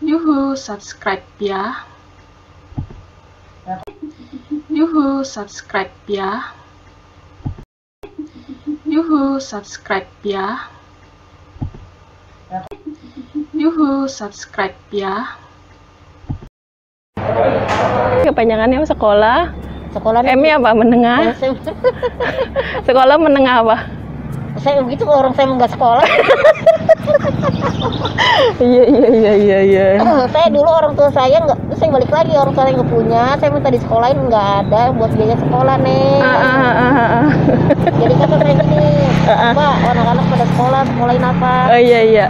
Yuhu, subscribe ya. Yuhu, subscribe ya. Yuhu, subscribe ya. Yuhu, subscribe ya. Kepanjangannya apa sekolah? Sekolah M-nya apa? Menengah? Sekolah menengah apa? saya begitu, orang saya nggak sekolah. Iya. Saya dulu orang tua saya nggak, terus saya balik lagi, orang tua saya nggak punya, saya minta di sekolahin, nggak ada buat biaya sekolah nih. Jadi kata saya gini, Pak, anak-anak pada sekolahin apa? Oh iya.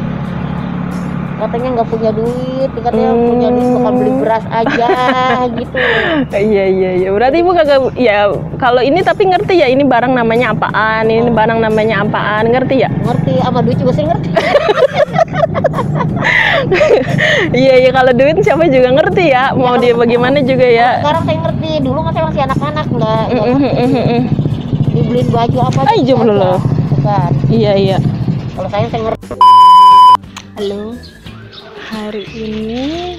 Katanya nggak punya duit, katanya punya duit bakal beli beras aja gitu. Iya. Berarti ibu kagak ya kalau ini, tapi ngerti ya ini barang namanya apaan, ini barang namanya apaan, ngerti ya? Ngerti, sama duit juga saya ngerti. Iya kalau duit siapa juga ngerti ya, mau dia bagaimana juga ya. Sekarang saya ngerti, dulu kan saya masih anak-anak nggak ngerti. Dibeliin baju apa aja. Ayo loh. Bukan. Iya. Kalau saya ngerti. Halo. Hari ini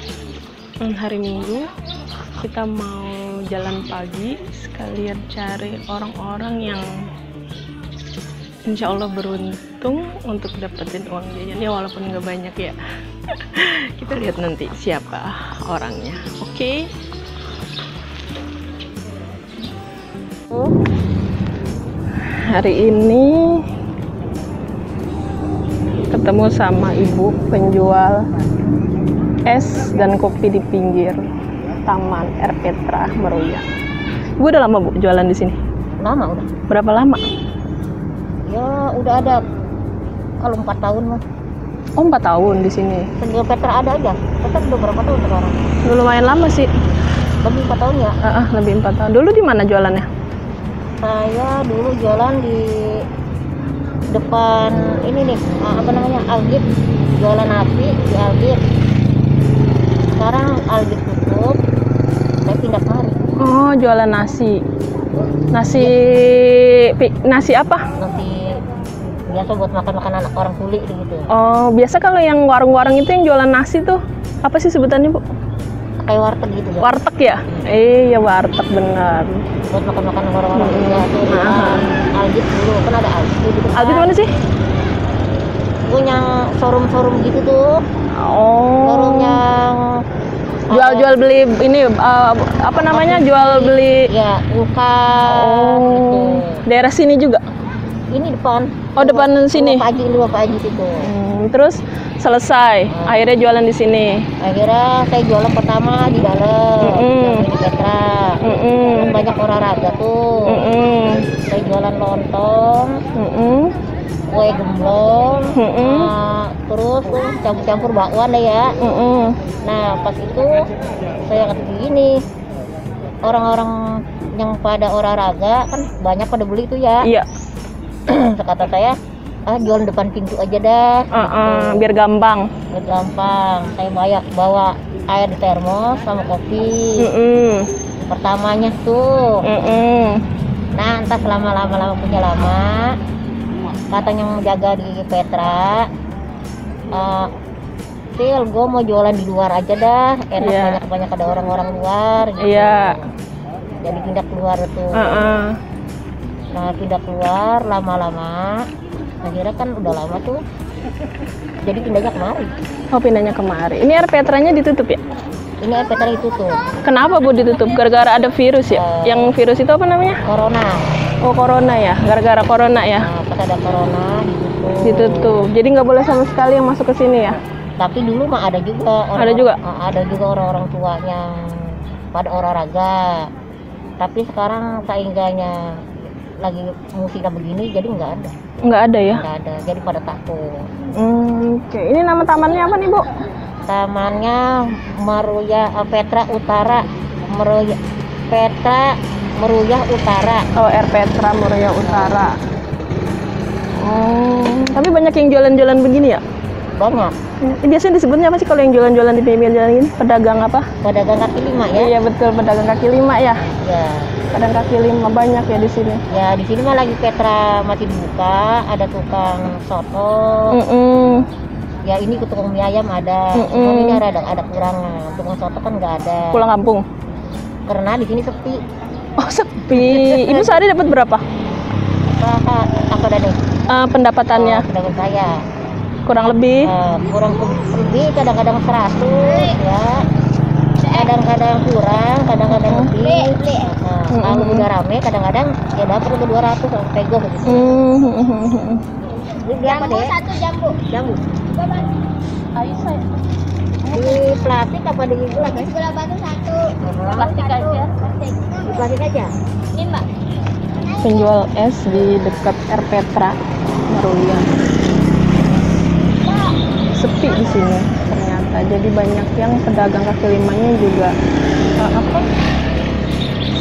hari Minggu, kita mau jalan pagi sekalian cari orang-orang yang insya Allah beruntung untuk dapetin uang jajan ya, walaupun nggak banyak ya. Kita lihat nanti siapa orangnya. Oke. Hari ini ketemu sama ibu penjual es dan kopi di pinggir Taman R. Petra Meruya. Ibu udah lama Bu jualan di sini? Lama udah. Berapa lama? Ya udah ada, kalau 4 tahun mah. Oh 4 tahun di sini. Penjual Petra ada aja. Petra udah berapa tahun sekarang? Lumayan lama sih. Lebih 4 tahun ya? Lebih 4 tahun. Dulu di mana jualannya? Saya dulu jualan di depan ini nih, apa namanya, Algit. Jualan api di Algit. Sekarang Algit tutup, saya pindah kemari. Oh jualan nasi. Nasi apa? Nasi biasa buat makan anak orang tuli gitu. Oh biasa kalau yang warung-warung itu yang jualan nasi tuh apa sih sebutannya Bu? Kayak warteg gitu ya. Warteg ya? Iya warteg benar. Buat makan orang-orang tua tuh. Algit dulu kan ada Algit gitu. Algit mana sih? Punya showroom gitu tuh. Oh. Showroom yang jual beli ini apa namanya, jual beli ya kulkas gitu. Daerah sini juga? Ini depan. Oh depan sini. Bapak Haji situ. Terus selesai, akhirnya jualan di sini. Akhirnya saya jualan pertama di dalam di Petra. Banyak olahraga tuh. Saya jualan lontong, kue gemblong, terus campur-campur bakwan deh ya. Nah pas itu saya kata begini, orang-orang yang pada olahraga kan banyak pada beli tuh ya. Iya. Kata saya, jualan depan pintu aja dah. Biar gampang. Biar gampang. Saya bawa air di termos sama kopi. Pertamanya tuh. Nah entah lama punya lama. Katanya yang menjaga di Petra, Sil, gue mau jualan di luar aja dah, enak. Banyak ada orang-orang luar gitu. Jadi pindah keluar tuh. Nah pindah keluar lama-lama, akhirnya kan udah lama tuh, jadi pindahnya kemari. Oh pindahnya kemari. Ini air Petranya ditutup ya? Ini air Petra ditutup. Kenapa Bu ditutup? Gara-gara ada virus ya? Yang virus itu apa namanya? Corona. Oh corona ya, gara-gara corona ya? Nah, pas ada corona ditutup. Jadi nggak boleh sama sekali yang masuk ke sini ya? Tapi dulu mah ada juga. Ada juga orang-orang tua yang pada olahraga. Tapi sekarang saingannya lagi musimnya begini, jadi nggak ada. Nggak ada ya? Nggak ada, jadi pada takut. Oke. Ini nama tamannya apa nih Bu? Tamannya Meruya Petra Utara. Petra Meruya Utara. Oh R. Petra Meruya Utara. Tapi banyak yang jualan-jualan begini ya? Banyak. Biasanya disebutnya apa sih kalau yang jualan-jualan di pinggir jalan ini? Pedagang apa? Pedagang kaki lima ya? Iya betul, pedagang kaki lima ya. Ya. Pedagang kaki lima banyak ya di sini. Ya di sini mah lagi Petra masih dibuka, ada tukang soto. Ya ini ke tukang mie ayam ada, cuma ini ada kurangan. Tukang soto kan nggak ada. Pulang kampung. Karena di sini sepi. Oh sepi. Ibu sehari dapat berapa? Apa nih? Pendapatannya Pendapat saya. kurang lebih. Kurang lebih kadang-kadang 100 ya. Kadang-kadang kurang, kadang-kadang lebih. Kalau udah rame kadang-kadang ya dapat ke 200 kalau pego gitu. Ini apa deh? Satu jambu. Jambu. Ayo saya. Di plastik apa di gelas? Di gelas batu satu. Plastik aja. Di plastik aja. Ini Mbak. Penjual es di dekat R Petra Meruya. Sepi di sini ternyata. Jadi banyak yang pedagang kaki limanya juga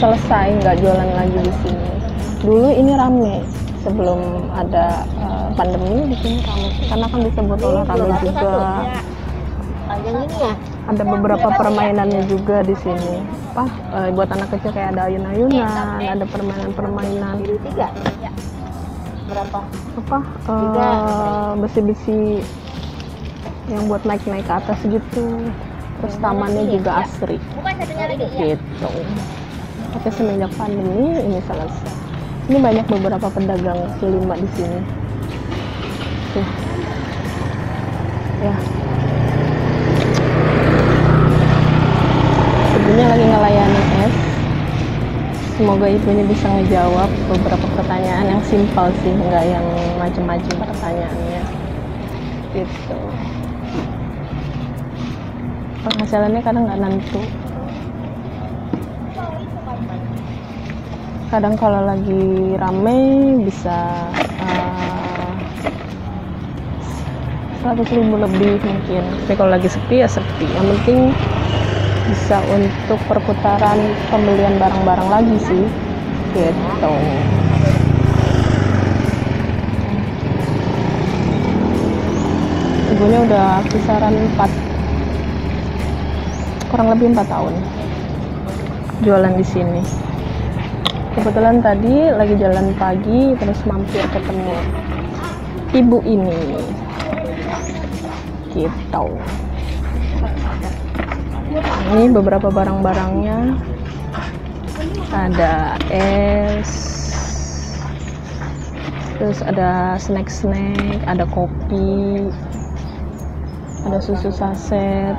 selesai nggak jualan lagi di sini. Dulu ini rame sebelum ada pandemi, di sini rame karena kan disebut olahraga juga. Yang ini ya. Ada beberapa permainannya juga di sini. Buat anak kecil kayak ada ayun-ayunan, ada permainan-permainan. Tiga. Berapa? Besi-besi yang buat naik-naik ke atas gitu. Terus tamannya juga asri. Bukan satunya lagi ya. Gitu. Tapi semenjak pandemi ini selesai. Ini banyak beberapa pedagang kaki lima di sini. Tuh. Ya. Ibunya lagi ngelayanin es. Semoga ibunya bisa ngejawab beberapa pertanyaan yang simpel sih, nggak yang macam-macam pertanyaannya. Gitu. Penghasilannya kadang nggak nentu. Kadang kalau lagi rame bisa 100.000 lebih mungkin. Tapi kalau lagi sepi ya sepi. Yang penting bisa untuk perputaran pembelian barang-barang lagi sih. Gitu. Ibunya udah kisaran kurang lebih 4 tahun jualan di sini. Kebetulan tadi lagi jalan pagi terus mampir ketemu ibu ini. Gitu. Ini beberapa barang-barangnya. Ada es, terus ada snack-snack, ada kopi, ada susu saset.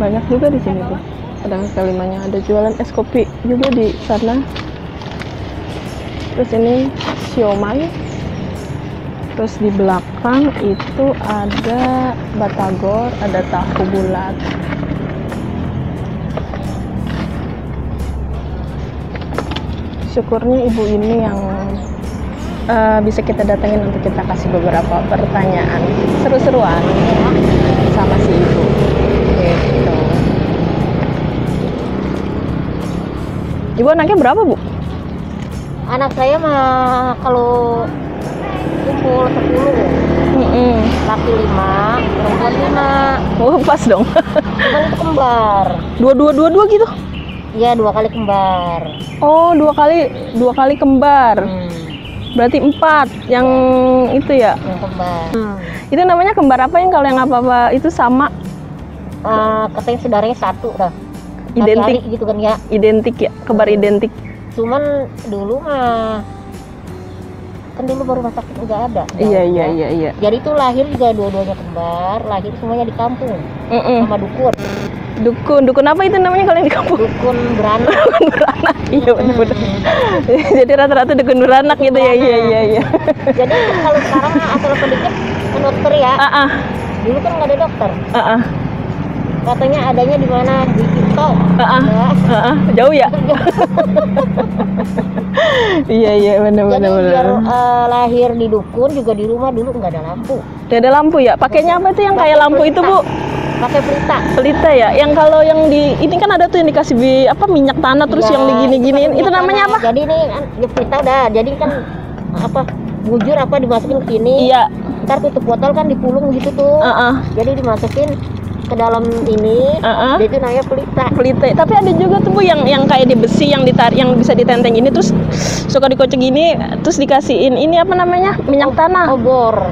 Banyak juga di sini tuh. Pedagang kaki limanya ada jualan es kopi juga di sana. Terus ini siomay. Terus di belakang itu ada batagor, ada tahu bulat. Syukurnya ibu ini yang bisa kita datengin untuk kita kasih beberapa pertanyaan seru-seruan sama si ibu. Gitu. Ibu anaknya berapa, Bu? Anak saya mah kalau kumpul 10. Laki 5, perempuan 5. Oh, pas dong. Cuman itu kembar. Dua gitu? Iya, 2 kali kembar. Oh, dua kali kembar. Berarti 4 yang itu ya? Yang kembar. Itu namanya kembar apa yang kalau yang apa-apa itu sama? Katanya saudaranya 1 dah. Identik Hari-hari gitu kan ya. Identik ya, kembar identik. Cuman dulu mah kan dulu baru rumah sakit udah ada. Iya. Jadi itu lahir juga dua-duanya kembar, lahir semuanya di kampung sama dukun. Dukun apa itu namanya kalau yang di kampung? Dukun beranak. Dukun beranak. Iya benar. Jadi rata-rata dukun beranak gitu ya. Iya. Jadi kalau sekarang asal sedikit ke dokter ya. Dulu kan nggak ada dokter. Katanya adanya di mana, di TikTok. Jauh ya. Iya benar. Jadi biar lahir di dukun juga di rumah dulu nggak ada lampu. Tidak ada lampu ya? Pakainya apa itu yang kayak lampu itu, Bu? Pakai pelita. Pelita ya. Yang kalau yang di ini kan ada tuh yang dikasih minyak tanah terus yang digini-giniin. Itu namanya apa? Jadi ini kan pelita udah. Jadi kan apa? Bujur apa dimasukin ke sini. Iya. Ntar tutup botol kan dipulung gitu tuh. Jadi dimasukin ke dalam ini, dia itu namanya pelita. Pelita. Tapi ada juga tuh Bu yang kayak di besi yang ditarik, yang bisa ditenteng ini terus suka dikocok gini, terus dikasihin ini apa namanya? Minyak tanah. Obor.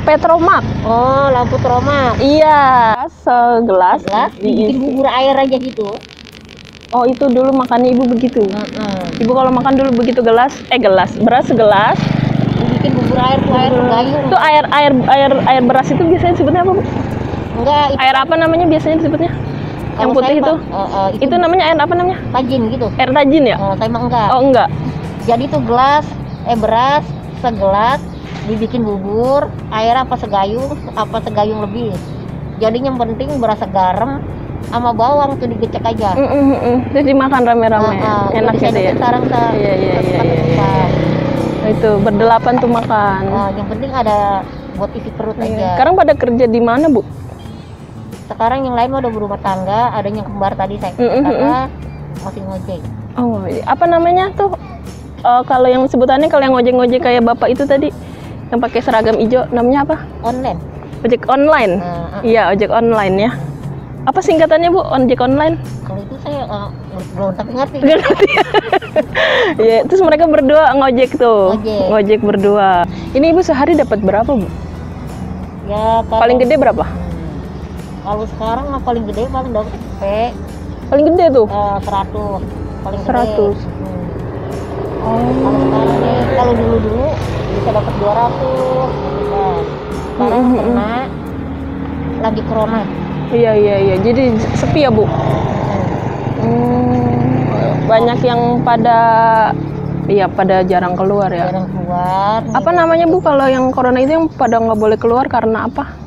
Petromak. Oh, lampu Tromak. Iya, segelas Dibikin bubur air aja gitu. Oh, itu dulu makannya Ibu begitu. Ibu kalau makan dulu begitu beras segelas. Dibikin bubur air tuh air gayung. Itu air beras itu biasanya sebutnya apa, Bu? Enggak, itu Air apa namanya biasanya disebutnya? Yang kalau putih saya itu? mah, Itu namanya air apa namanya? tajin gitu. Air tajin ya? Saya mah enggak. Oh, enggak. Jadi tuh beras segelas dibikin bubur air apa segayung lebih. Jadi yang penting berasa garam sama bawang tuh digecek aja. Terus dimakan rame-rame. Enak gitu ya. Iya. Itu berdelapan tuh makan. Yang penting ada buat isi perut aja. Sekarang pada kerja di mana, Bu? Sekarang yang lain udah berumah tangga, ada yang kembar tadi saya kata masih ngojek. Oh, apa namanya tuh? Kalau yang sebutannya kalau yang ngojek-ngojek kayak Bapak itu tadi yang pakai seragam hijau namanya apa? Online. Ojek online. Iya, ojek online ya. Apa singkatannya, Bu? Ojek online? Kalau itu saya belum tapi ngerti. Ya, terus mereka berdua ngojek tuh. Ngojek berdua. Ini Ibu sehari dapat berapa, Bu? Ya, paling gede berapa? Kalau sekarang mah paling gede paling dapat paling gede tuh 100. Paling 100. Gede. Kalau sekarang nih, kalau dulu bisa dapat 200 gitu. Sekarang kena lagi corona. Iya. Jadi sepi ya, Bu? Banyak yang pada jarang keluar ya. Jarang keluar. Apa namanya, Bu, kalau yang corona itu yang pada nggak boleh keluar karena apa?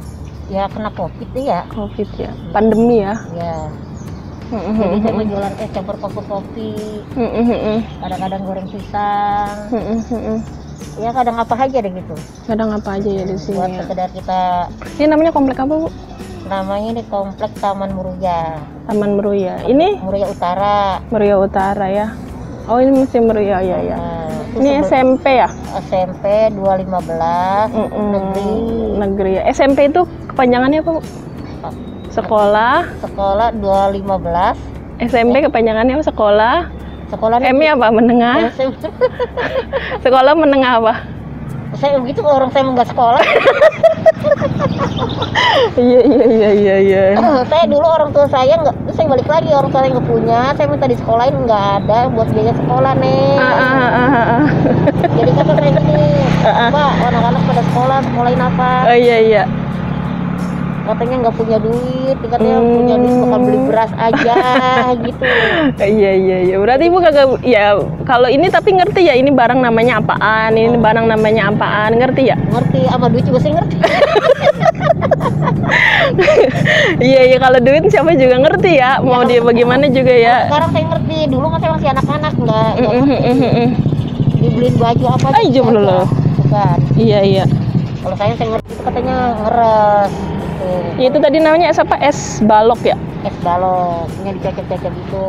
Ya kena COVID ya. COVID ya. Pandemi ya. Ya. Jadi saya mau jualan es campur kopi. Kadang-kadang goreng pisang. Ya kadang apa aja deh gitu. Kadang apa aja ya di sini. Buat Ya. sekedar kita. Ini namanya komplek apa, Bu? Namanya di komplek Taman Muruya. Taman Meruya. Ini Muruya Utara. Meruya Utara ya. Oh, ini masih Meruya ya. Ini SMP ya? SMP 215 negeri ya. SMP itu kepanjangannya apa, Bu? Sekolah 215. SMP kepanjangannya apa? Sekolah M-nya apa? Menengah? Sekolah menengah apa? Saya begitu orang saya nggak sekolah. Iya. Saya dulu orang tua saya nggak, saya balik lagi orang tua saya nggak punya, saya minta disekolahin nggak ada buat biaya sekolah nih. Jadi kata saya gini, Pak, anak-anak pada sekolahin apa? Oh iya. Katanya nggak punya duit, katanya punya duit bakal beli beras aja gitu. Iya. Berarti Ibu kagak ya kalau ini tapi ngerti ya ini barang namanya apaan, ini barang namanya apaan, ngerti ya? Ngerti, sama duit juga saya ngerti. Iya kalau duit siapa juga ngerti ya, mau dia bagaimana juga ya. Sekarang saya ngerti, dulu kan saya masih anak-anak nggak ngerti. Dibeliin baju apa? Ayo belum. Bukan. Iya. Kalau saya ngerti katanya ngeres. Ya, itu tadi namanya es apa? Es balok ya? Es balok, punya dicecek-cecek gitu.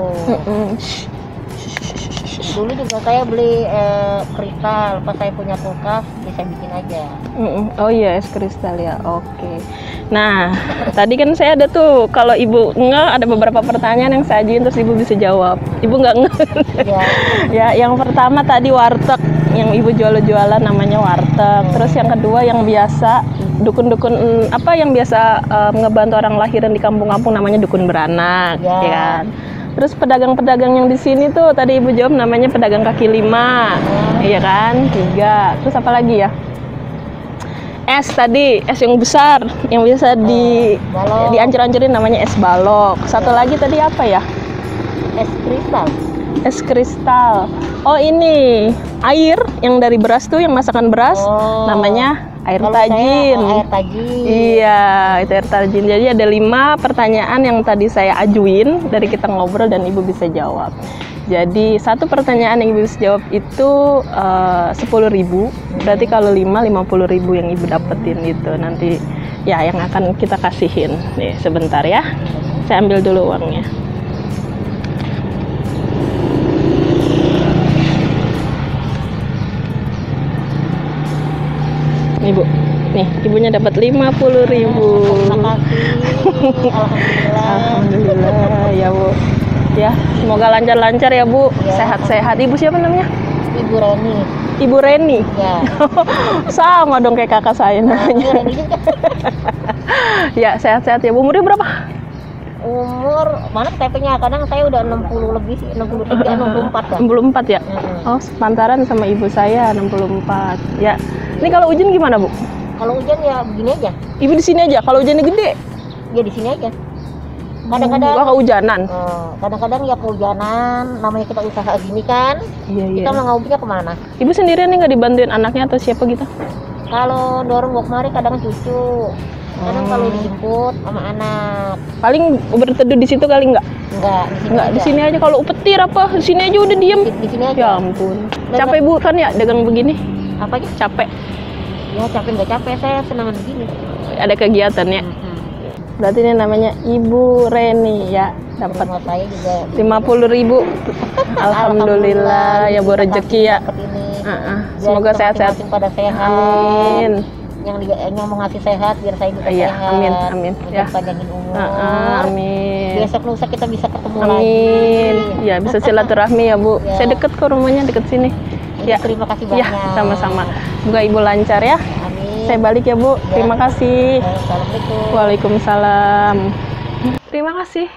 Dulu juga saya beli kristal, pas saya punya kulkas bisa bikin aja. Oh iya, es kristal ya. Oke. Nah, tadi kan saya ada tuh kalau Ibu ada beberapa pertanyaan yang saya ajuin terus Ibu bisa jawab. Ibu nggak Ya, yang pertama tadi warteg, yang Ibu jualan namanya warteg. Terus yang kedua yang biasa dukun-dukun apa yang biasa ngebantu orang lahiran di kampung-kampung namanya dukun beranak, ya kan? Terus pedagang-pedagang yang di sini tuh tadi Ibu jawab namanya pedagang kaki lima, iya kan? 3. Terus apa lagi ya? Es tadi, es yang besar, yang biasa diancur-ancurin namanya es balok. Satu lagi tadi apa ya? Es kristal. Es kristal. Oh ini air yang dari beras tuh, yang masakan beras, namanya air tajin. Air tajin. Iya, itu air tajin. Jadi ada 5 pertanyaan yang tadi saya ajuin dari kita ngobrol dan Ibu bisa jawab. Jadi satu pertanyaan yang Ibu bisa jawab itu 10.000. Berarti kalau 5, 50.000 yang Ibu dapetin itu nanti ya yang akan kita kasihin. Nih sebentar ya. Saya ambil dulu uangnya. Nih Bu, nih Ibunya dapat 50.000. Terima kasih. Alhamdulillah. Alhamdulillah ya Bu. Ya, semoga lancar-lancar ya Bu. Ya. Sehat-sehat. Ibu siapa namanya? Ibu Reni. Ibu Reni. Ya. Sama dong kayak kakak saya Ibu namanya. Reni juga. Ya, sehat-sehat ya Bu. Umurnya berapa? Umur mana KTP-nya? Kadang saya udah 60 lebih sih, 63, 64 kan. 64 ya? Mm-mm. Oh, sepantaran sama ibu saya 64. Ya. Ini kalau hujan gimana, Bu? Kalau hujan ya begini aja. Ibu di sini aja. Kalau hujannya gede, Ya di sini aja. Kadang-kadang Wah, kehujanan. kadang-kadang ya kehujanan, namanya kita usaha gini kan. Iya, iya. Kita mau ngopinya kemana? Ibu sendirian nih nggak dibantuin anaknya atau siapa gitu? Kalau dorong bawa kemari kadang cucu. Kadang kalau dijemput sama anak. Paling berteduh di situ kali nggak? Enggak, di sini Nggak, aja. di sini aja. Kalau petir apa, di sini aja udah diem. Di sini aja. Ya ampun. Capek Bu kan ya dagang begini? Apa aja? Capek. Ya capek nggak capek, saya senang begini. Ada kegiatan ya. Berarti ini namanya Ibu Reni ya. Dapat Rumah saya juga 50.000. Alhamdulillah ya Bu, rezeki ya. Dapat ini. Biar Biar Semoga kita sehat-sehat. masing-masing pada sehat. Amin. Yang mau ngasih sehat biar saya juga Iya, sehat. amin, amin. Biar Ya. panjangin umur. Amin. Besok lusa kita bisa ketemu Amin. lagi. Ya, bisa silaturahmi ya, Bu. Ya. Saya deket kok rumahnya, deket sini. Ya, Ya. terima kasih Ya, banyak. sama-sama. Semoga Ibu lancar ya. Amin. Saya balik ya, Bu. Ya. Terima kasih. Assalamualaikum. Waalaikumsalam. Terima kasih.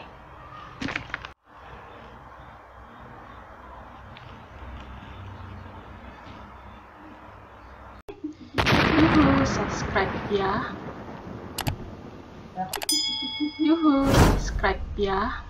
Yuhu, subscribe ya. Yuhu, subscribe ya.